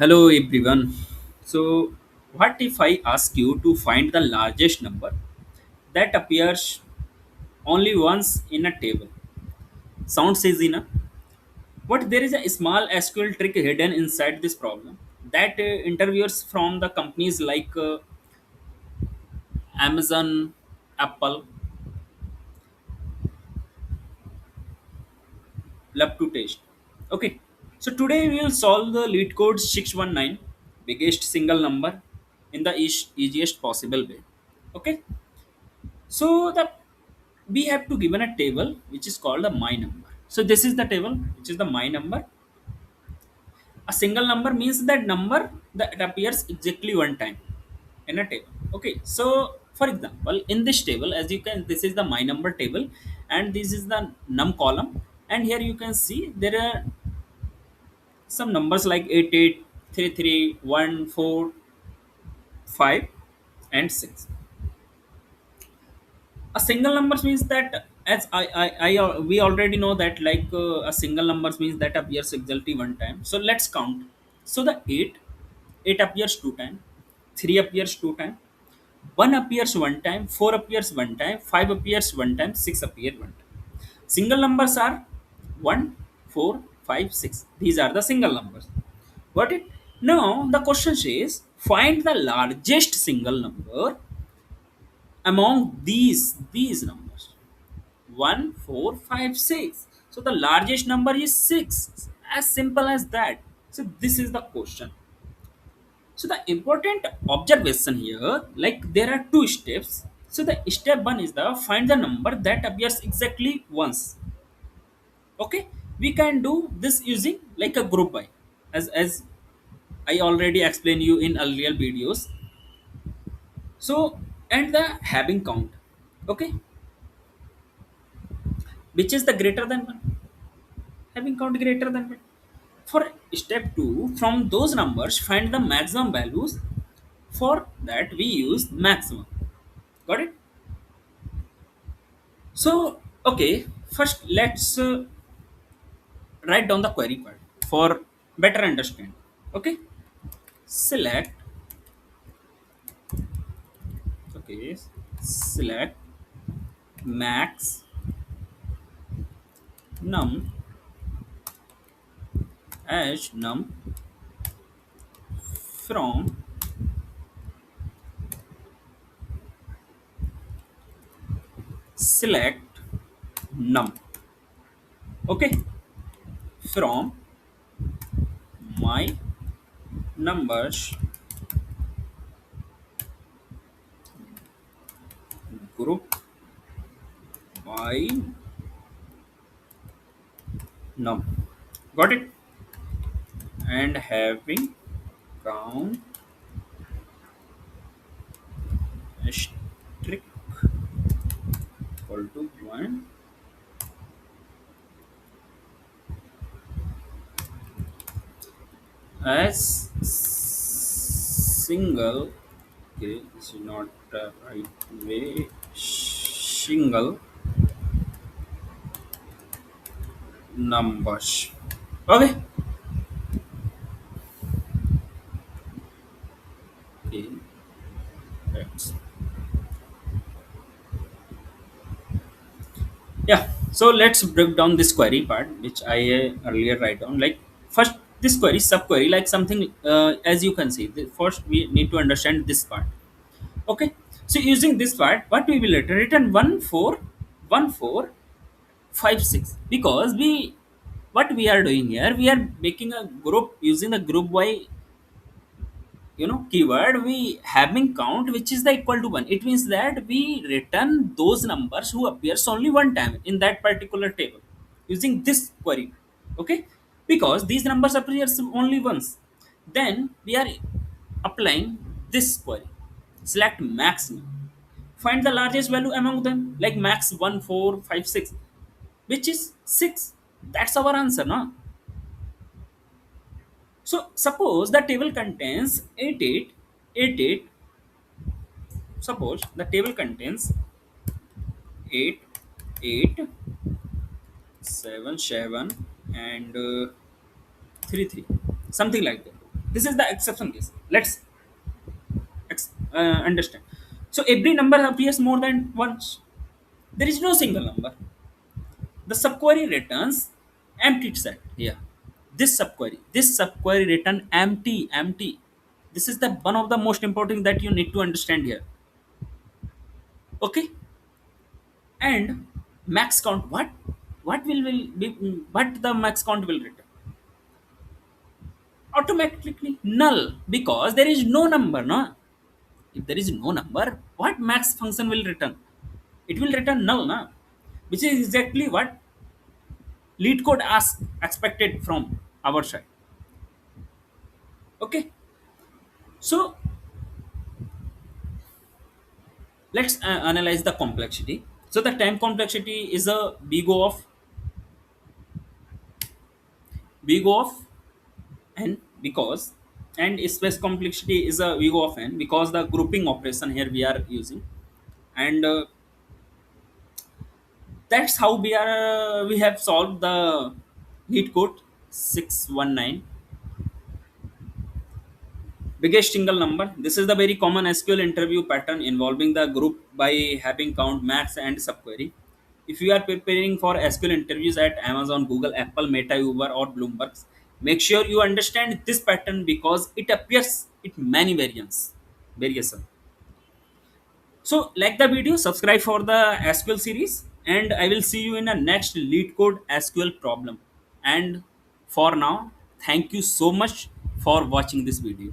Hello everyone. So, what if I ask you to find the largest number that appears only once in a table? Sounds easy, na? But there is a small SQL trick hidden inside this problem that interviewers from the companies like Amazon, Apple love to test. Okay, so today we will solve the lead code 619, biggest single number in the easiest possible way. Okay, so the we have to given a table which is called the my number. So this is the table which is the my number. A single number means that number that appears exactly one time in a table. Okay, so for example in this table, as you can, this is the my number table and this is the num column, and here you can see there are some numbers like 88, 33, 1, 4, 5, and 6. A single numbers means that, as we already know that a single numbers means that appears exactly one time. So let's count. So the 8 appears two time, 3 appears two time, 1 appears one time, 4 appears one time, 5 appears one time, 6 appear one time. Single numbers are 1, 4, 5, 6. These are the single numbers. Got it? Now the question says find the largest single number among these numbers. 1, 4, 5, 6. So the largest number is 6. As simple as that. So this is the question. So the important observation here, like there are two steps. So the step one is the find the number that appears exactly once. Okay, we can do this using like a group by, as I already explained you in earlier videos. So and the having count. Okay, which is the greater than one, having count greater than one. For step 2, from those numbers, find the maximum values. For that, we use maximum. Got it? So, okay, first let's write down the query part for better understand. Okay, select, okay, select max num as num from select num. Okay, from my numbers group by num. Got it? And having count strict equal to 1 as single, okay, this is not the right way, single numbers. Okay, okay, that's, yeah. So let's break down this query part which I earlier write down. Like first this query subquery, like something, as you can see, first we need to understand this part. Okay, so using this part, what we will return 1 4 1 4 5 6, because we, what we are doing here, we are making a group using the group by, keyword, we having count which is the equal to 1. It means that we return those numbers who appears only one time in that particular table using this query. Okay, because these numbers appears only once, then we are applying this query, select maximum, find the largest value among them, like max 1 4 5 6, which is 6. That's our answer, no? So suppose the table contains 88, 88. Suppose the table contains 8, 8, 7, 7, and 3, 3. Something like that. This is the exception case. Let's understand. So every number appears more than once. There is no single number. The subquery returns empty set here. This subquery return empty. This is the one of the most important that you need to understand here. Okay, and max count. What will be what the max count will return? Automatically null because there is no number. No, if there is no number, what max function will return? It will return null, na? Which is exactly what lead code asks expected from our side. Okay, so let's analyze the complexity. So the time complexity is a big O of n because, and space complexity is a big O of n because the grouping operation here we are using, and that's how we have solved the lead code 619 biggest single number. This is the very common SQL interview pattern involving the group by having count, max, and subquery. If you are preparing for SQL interviews at Amazon, Google, Apple, Meta, Uber, or Bloomberg, make sure you understand this pattern because it appears in many variation. So, like the video, subscribe for the SQL series, and I will see you in the next lead code SQL problem. And for now, thank you so much for watching this video.